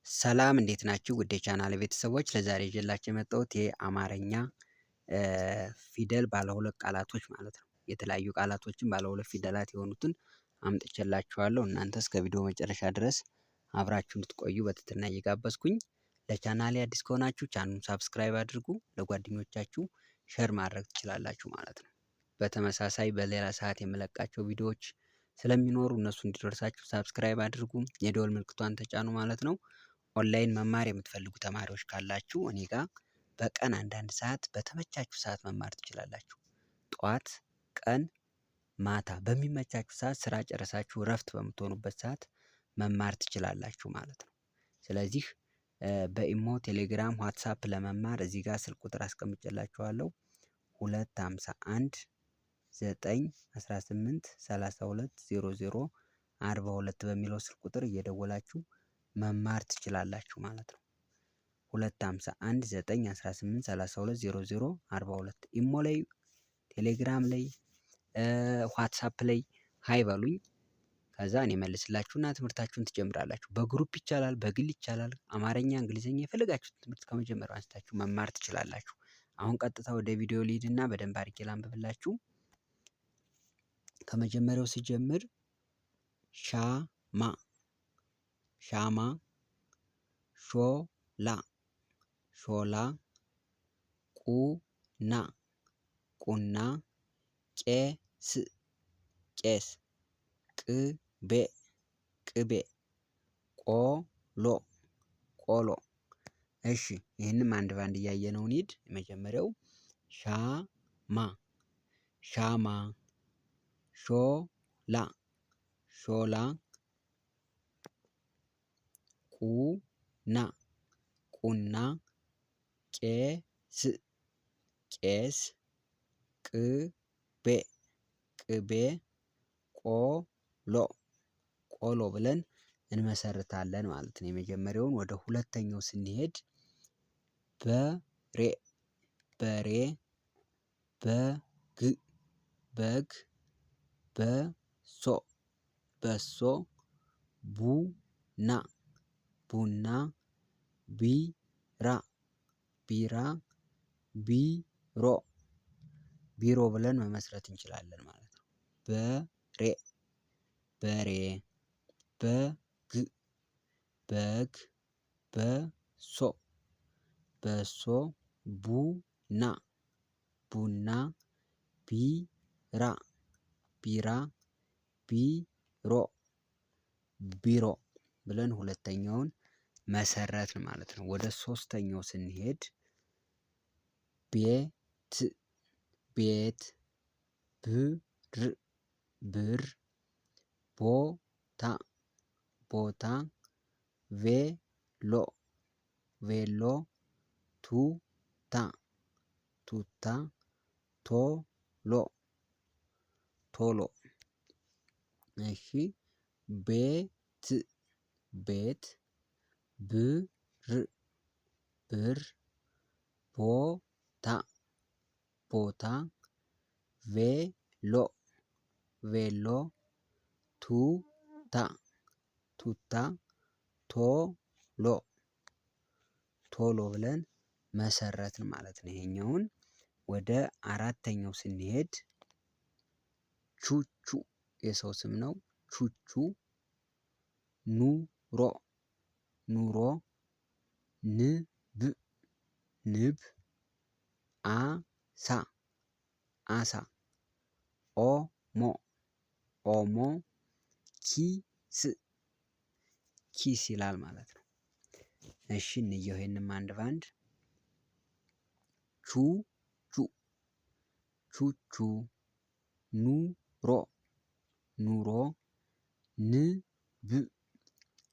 ሰላም እንዴት ናችሁ? ውድ የቻናሌ ቤተሰቦች ለዛሬ ይዤላችሁ የመጣሁት የአማርኛ ፊደል ባለ ሁለት ቃላቶች ማለት ነው። የተለያዩ ቃላቶችን ባለ ሁለት ፊደላት የሆኑትን አምጥቼላችኋለሁ። እናንተ እስከ ቪዲዮ መጨረሻ ድረስ አብራችሁ እንድትቆዩ በትህትና እየጋበዝኩኝ፣ ለቻናሌ አዲስ ከሆናችሁ ቻናሉን ሳብስክራይብ አድርጉ፣ ለጓደኞቻችሁ ሼር ማድረግ ትችላላችሁ ማለት ነው። በተመሳሳይ በሌላ ሰዓት የምለቃቸው ቪዲዮዎች ስለሚኖሩ እነሱ እንዲደርሳችሁ ሳብስክራይብ አድርጉ፣ የደወል ምልክቷን ተጫኑ ማለት ነው። ኦንላይን መማር የምትፈልጉ ተማሪዎች ካላችሁ እኔ ጋር በቀን አንዳንድ ሰዓት በተመቻችሁ ሰዓት መማር ትችላላችሁ። ጠዋት፣ ቀን፣ ማታ በሚመቻችሁ ሰዓት ስራ ጨረሳችሁ እረፍት በምትሆኑበት ሰዓት መማር ትችላላችሁ ማለት ነው። ስለዚህ በኢሞ፣ ቴሌግራም፣ ዋትሳፕ ለመማር እዚህ ጋር ስልክ ቁጥር አስቀምጬላችኋለሁ 251 9 18 32 00 42 በሚለው ስልክ ቁጥር እየደወላችሁ መማር ትችላላችሁ ማለት ነው። 251 9 18 32 00 42 ኢሞ ላይ፣ ቴሌግራም ላይ፣ ዋትሳፕ ላይ ሀይ በሉኝ። ከዛ እኔ መልስላችሁና ትምህርታችሁን ትጀምራላችሁ። በግሩፕ ይቻላል፣ በግል ይቻላል። አማርኛ፣ እንግሊዝኛ የፈለጋችሁትን ትምህርት ከመጀመሪያው አንስታችሁ መማር ትችላላችሁ። አሁን ቀጥታ ወደ ቪዲዮ ልሂድና በደንብ አድርጌ ላንብብላችሁ። ከመጀመሪያው ሲጀምር ሻማ፣ ሻማ፣ ሾላ፣ ሾላ፣ ቁና፣ ቁና፣ ቄስ፣ ቄስ፣ ቅቤ፣ ቅቤ፣ ቆሎ፣ ቆሎ። እሺ ይህንም አንድ ባንድ እያየነው እንሂድ። የመጀመሪያው ሻማ፣ ሻማ፣ ሾላ፣ ሾላ፣ ቁና፣ ቁና፣ ቄስ፣ ቄስ፣ ቅቤ፣ ቅቤ፣ ቆሎ፣ ቆሎ ብለን እንመሰርታለን ማለት ነው። የመጀመሪያውን ወደ ሁለተኛው ስንሄድ በሬ፣ በሬ፣ በግ፣ በግ፣ በሶ፣ በሶ፣ ቡና፣ ቡና፣ ቢራ፣ ቢራ፣ ቢሮ፣ ቢሮ ብለን መመስረት እንችላለን ማለት ነው። በሬ፣ በሬ፣ በግ፣ በግ፣ በሶ፣ በሶ፣ ቡና፣ ቡና፣ ቢራ፣ ቢራ፣ ቢሮ፣ ቢሮ ብለን ሁለተኛውን መሰረትን ማለት ነው። ወደ ሶስተኛው ስንሄድ ቤት፣ ቤት፣ ብር፣ ብር፣ ቦታ፣ ቦታ፣ ቬሎ፣ ቬሎ፣ ቱታ፣ ቱታ፣ ቶሎ፣ ቶሎ። እሺ ቤት፣ ቤት፣ ብር፣ ብር፣ ቦታ፣ ቦታ፣ ቬሎ፣ ቬሎ፣ ቱታ፣ ቱታ፣ ቶሎ፣ ቶሎ ብለን መሰረትን ማለት ነው። ይሄኛውን ወደ አራተኛው ስንሄድ ቹቹ የሰው ስም ነው። ቹቹ፣ ኑሮ፣ ኑሮ፣ ንብ፣ ንብ፣ አሳ፣ አሳ፣ ኦሞ፣ ኦሞ፣ ኪስ፣ ኪስ ይላል ማለት ነው። እሺ እንየው ይሄንም አንድ ባንድ። ቹቹ፣ ቹቹ፣ ኑሮ፣ ኑሮ፣ ንብ፣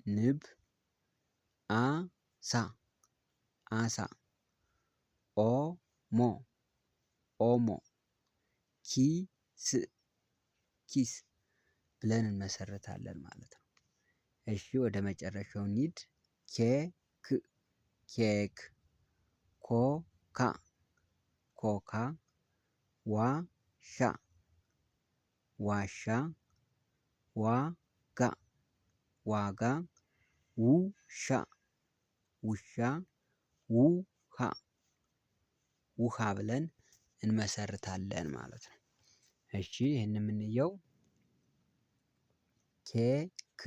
ንብ፣ አሳ፣ አሳ፣ ኦሞ፣ ኦሞ፣ ኪስ፣ ኪስ ብለን እንመሰርታለን ማለት ነው። እሺ ወደ መጨረሻው እንሂድ። ኬክ፣ ኬክ፣ ኮካ፣ ኮካ፣ ዋሻ፣ ዋሻ፣ ዋጋ፣ ዋጋ፣ ውሻ፣ ውሻ ውሃ ውሃ ብለን እንመሰርታለን ማለት ነው። እሺ ይህን የምንየው ኬክ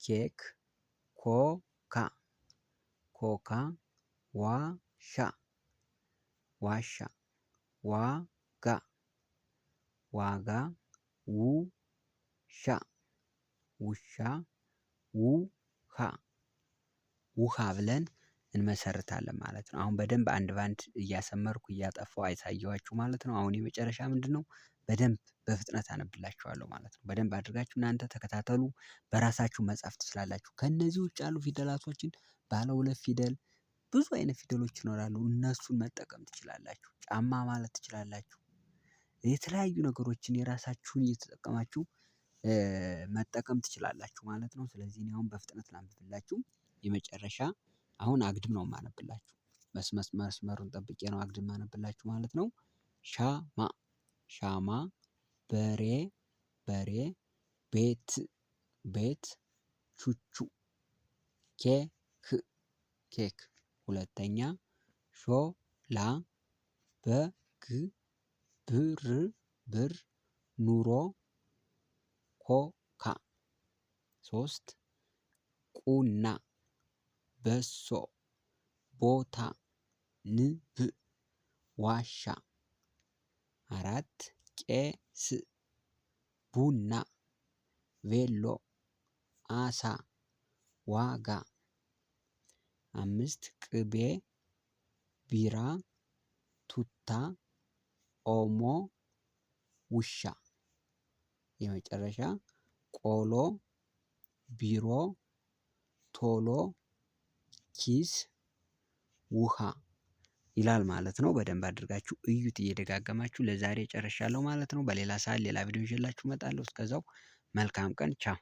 ኬክ ኮካ ኮካ ዋሻ ዋሻ ዋጋ ዋጋ ውሻ ውሻ ውሃ ውሃ ብለን እንመሰርታለን ማለት ነው። አሁን በደንብ አንድ በአንድ እያሰመርኩ እያጠፋሁ አሳየኋችሁ ማለት ነው። አሁን የመጨረሻ ምንድነው? በደንብ በፍጥነት አነብላችኋለሁ ማለት ነው። በደንብ አድርጋችሁ እናንተ ተከታተሉ። በራሳችሁ መጻፍ ትችላላችሁ። ከእነዚህ ውጭ ያሉ ፊደላቶችን ባለ ሁለት ፊደል ብዙ አይነት ፊደሎች ይኖራሉ እነሱን መጠቀም ትችላላችሁ። ጫማ ማለት ትችላላችሁ። የተለያዩ ነገሮችን የራሳችሁን እየተጠቀማችሁ መጠቀም ትችላላችሁ ማለት ነው። ስለዚህ እኔ አሁን በፍጥነት ላንብብላችሁ። የመጨረሻ አሁን አግድም ነው የማነብላችሁ። መስመሩን ጠብቄ ነው አግድም የማነብላችሁ ማለት ነው። ሻማ ሻማ በሬ በሬ ቤት ቤት ቹቹ ኬክ ኬክ ሁለተኛ ሾላ በግ ብር ብር ኑሮ ኮካ ሶስት ቁና በሶ ቦታ ንብ ዋሻ አራት ቄስ ቡና ቬሎ አሳ ዋጋ አምስት ቅቤ ቢራ ቱታ ኦሞ ውሻ የመጨረሻ ቆሎ ቢሮ ቶሎ ኪስ ውሃ ይላል ማለት ነው። በደንብ አድርጋችሁ እዩት እየደጋገማችሁ። ለዛሬ ጨርሻለሁ ማለት ነው። በሌላ ሰዓት ሌላ ቪዲዮ ይዤላችሁ እመጣለሁ። እስከዛው መልካም ቀን ቻው።